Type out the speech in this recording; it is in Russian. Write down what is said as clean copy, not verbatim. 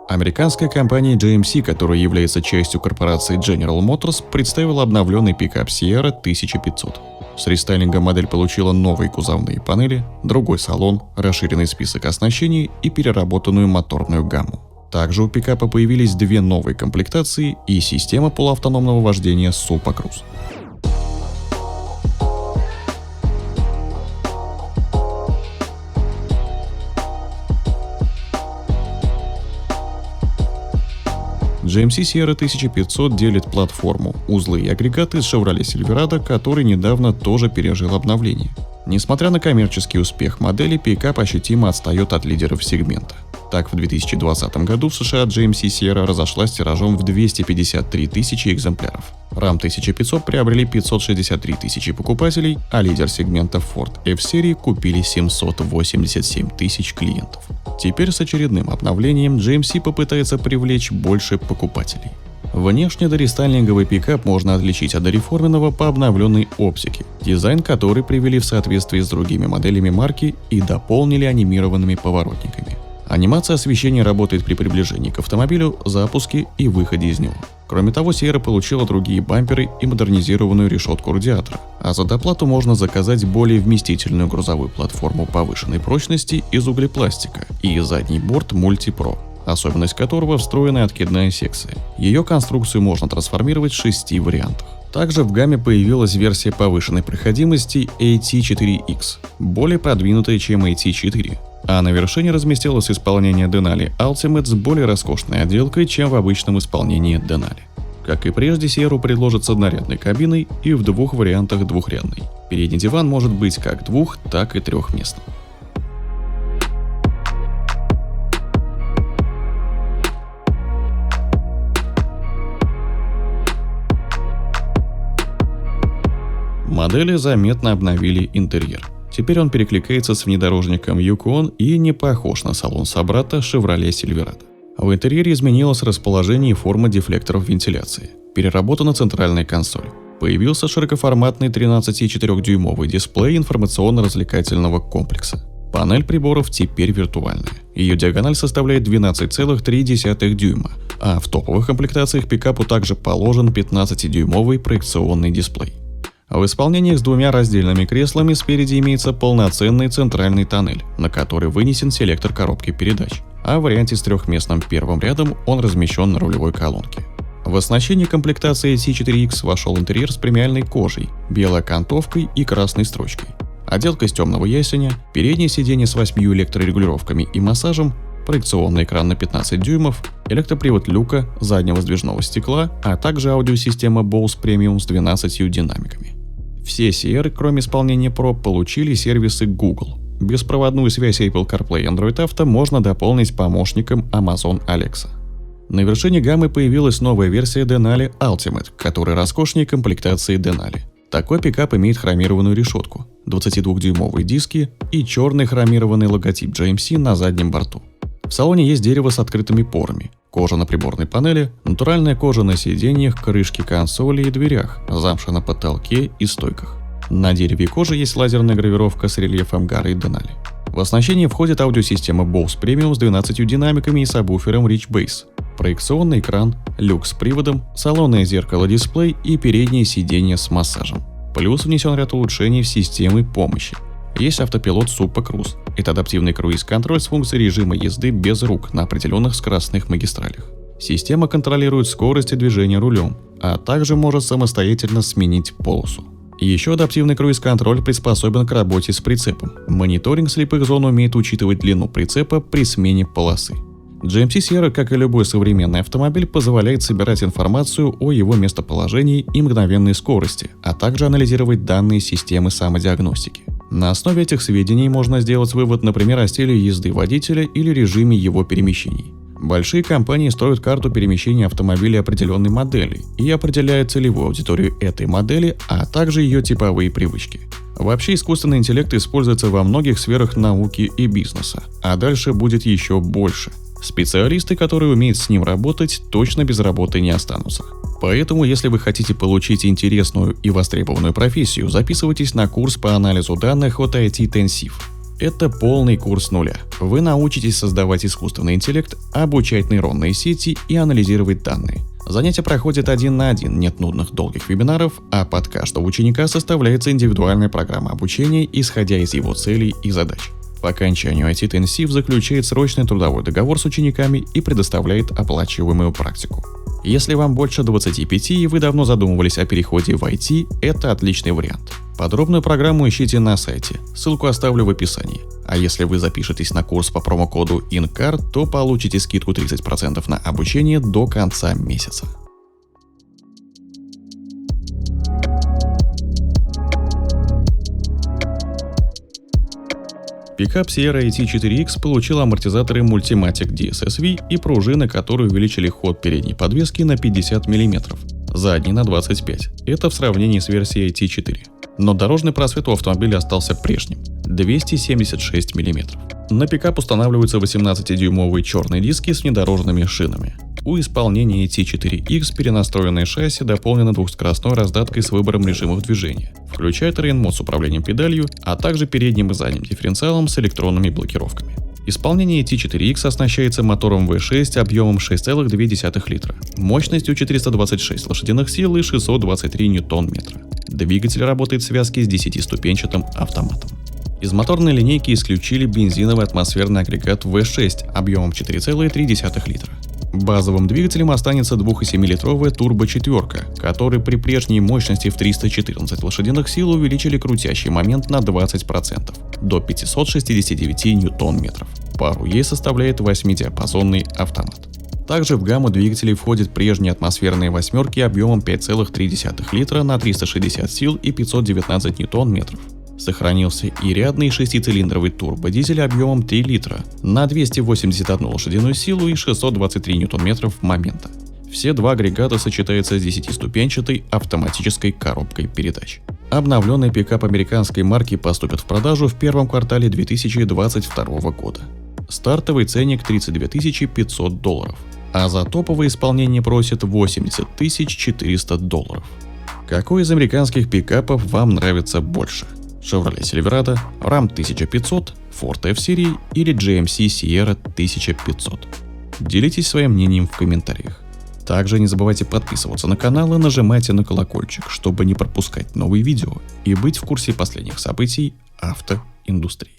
Американская компания GMC, которая является частью корпорации General Motors, представила обновленный пикап Sierra 1500. С рестайлингом модель получила новые кузовные панели, другой салон, расширенный список оснащений и переработанную моторную гамму. Также у пикапа появились две новые комплектации и система полуавтономного вождения Super Cruise. GMC Sierra 1500 делит платформу, узлы и агрегаты с Chevrolet Silverado, который недавно тоже пережил обновление. Несмотря на коммерческий успех модели, пикап ощутимо отстает от лидеров сегмента. Так, в 2020 году в США GMC Sierra разошлась тиражом в 253 тысячи экземпляров. Ram 1500 приобрели 563 тысячи покупателей, а лидер сегмента Ford F-серии купили 787 тысяч клиентов. Теперь с очередным обновлением GMC попытается привлечь больше покупателей. Внешне дорестайлинговый пикап можно отличить от дореформенного по обновленной оптике, дизайн которой привели в соответствии с другими моделями марки и дополнили анимированными поворотниками. Анимация освещения работает при приближении к автомобилю, запуске и выходе из него. Кроме того, Sierra получила другие бамперы и модернизированную решетку радиатора, а за доплату можно заказать более вместительную грузовую платформу повышенной прочности из углепластика и задний борт Multi-Pro, особенность которого встроенная откидная секция. Ее конструкцию можно трансформировать в 6 вариантах. Также в гамме появилась версия повышенной проходимости AT4X, более продвинутая, чем AT4. А на вершине разместилось исполнение Denali Ultimate с более роскошной отделкой, чем в обычном исполнении Denali. Как и прежде, Sierra предложат с однорядной кабиной и в двух вариантах двухрядной. Передний диван может быть как двух, так и трехместным. Модели заметно обновили интерьер. Теперь он перекликается с внедорожником Yukon и не похож на салон собрата Chevrolet Silverado. В интерьере изменилось расположение и форма дефлекторов вентиляции. Переработана центральная консоль. Появился широкоформатный 13,4-дюймовый дисплей информационно-развлекательного комплекса. Панель приборов теперь виртуальная. Ее диагональ составляет 12,3 дюйма, а в топовых комплектациях пикапу также положен 15-дюймовый проекционный дисплей. В исполнениях с двумя раздельными креслами спереди имеется полноценный центральный тоннель, на который вынесен селектор коробки передач, а в варианте с трехместным первым рядом он размещен на рулевой колонке. В оснащение комплектации C4X вошел интерьер с премиальной кожей, белой окантовкой и красной строчкой, отделка из темного ясеня, переднее сиденье с 8 электрорегулировками и массажем, проекционный экран на 15 дюймов, электропривод люка, заднего сдвижного стекла, а также аудиосистема Bose Premium с 12 динамиками. Все Sierra, кроме исполнения Pro, получили сервисы Google. Беспроводную связь Apple CarPlay и Android Auto можно дополнить помощником Amazon Alexa. На вершине гаммы появилась новая версия Denali Ultimate, которая роскошнее комплектации Denali. Такой пикап имеет хромированную решетку, 22-дюймовые диски и черный хромированный логотип GMC на заднем борту. В салоне есть дерево с открытыми порами, кожа на приборной панели, натуральная кожа на сиденьях, крышке консоли и дверях, замша на потолке и стойках. На дереве и коже есть лазерная гравировка с рельефом горы Denali. В оснащение входит аудиосистема Bose Premium с 12 динамиками и сабвуфером Rich Bass, проекционный экран, люк с приводом, салонное зеркало-дисплей и переднее сиденье с массажем. Плюс внесен ряд улучшений в системы помощи. Есть автопилот Super Cruise. Это адаптивный круиз-контроль с функцией режима езды без рук на определенных скоростных магистралях. Система контролирует скорость и движение рулем, а также может самостоятельно сменить полосу. Еще адаптивный круиз-контроль приспособлен к работе с прицепом. Мониторинг слепых зон умеет учитывать длину прицепа при смене полосы. GMC Sierra, как и любой современный автомобиль, позволяет собирать информацию о его местоположении и мгновенной скорости, а также анализировать данные системы самодиагностики. На основе этих сведений можно сделать вывод, например, о стиле езды водителя или режиме его перемещений. Большие компании строят карту перемещения автомобиля определенной модели и определяют целевую аудиторию этой модели, а также ее типовые привычки. Вообще искусственный интеллект используется во многих сферах науки и бизнеса, а дальше будет еще больше. Специалисты, которые умеют с ним работать, точно без работы не останутся. Поэтому, если вы хотите получить интересную и востребованную профессию, записывайтесь на курс по анализу данных от IT Intensive. Это полный курс нуля. Вы научитесь создавать искусственный интеллект, обучать нейронные сети и анализировать данные. Занятия проходят 1 на 1, нет нудных долгих вебинаров, а под каждого ученика составляется индивидуальная программа обучения, исходя из его целей и задач. По окончанию IT Intensive заключает срочный трудовой договор с учениками и предоставляет оплачиваемую практику. Если вам больше 25 и вы давно задумывались о переходе в IT, это отличный вариант. Подробную программу ищите на сайте, ссылку оставлю в описании. А если вы запишетесь на курс по промокоду INCAR, то получите скидку 30% на обучение до конца месяца. Пикап Sierra AT4X получил амортизаторы Multimatic DSSV и пружины, которые увеличили ход передней подвески на 50 мм, задней на 25 мм. Это в сравнении с версией AT4. Но дорожный просвет у автомобиля остался прежним – 276 мм. На пикап устанавливаются 18-дюймовые черные диски с внедорожными шинами. У исполнения AT4X перенастроенное шасси дополнено двухскоростной раздаткой с выбором режимов движения, включая Terrain-мод с управлением педалью, а также передним и задним дифференциалом с электронными блокировками. Исполнение AT4X оснащается мотором V6 объемом 6,2 литра, мощностью 426 лошадиных сил и 623 ньютон-метра. Двигатель работает в связке с 10-ступенчатым автоматом. Из моторной линейки исключили бензиновый атмосферный агрегат V6 объемом 4,3 литра. Базовым двигателем останется 2,7-литровая турбо-четверка, который при прежней мощности в 314 лошадиных сил увеличили крутящий момент на 20%, до 569 ньютон-метров. Пару ей составляет 8-диапазонный автомат. Также в гамму двигателей входят прежние атмосферные восьмерки объемом 5,3 литра на 360 сил и 519 ньютон-метров. Сохранился и рядный 6-цилиндровый турбодизель объемом 3 литра на 281 лошадиную силу и 623 ньютон-метров момента. Все два агрегата сочетаются с 10-ступенчатой автоматической коробкой передач. Обновленный пикап американской марки поступит в продажу в первом квартале 2022 года. Стартовый ценник $32 500, а за топовое исполнение просят $80 400. Какой из американских пикапов вам нравится больше? Chevrolet Silverado, Ram 1500, Ford F-серии или GMC Sierra 1500? Делитесь своим мнением в комментариях. Также не забывайте подписываться на канал и нажимайте на колокольчик, чтобы не пропускать новые видео и быть в курсе последних событий автоиндустрии.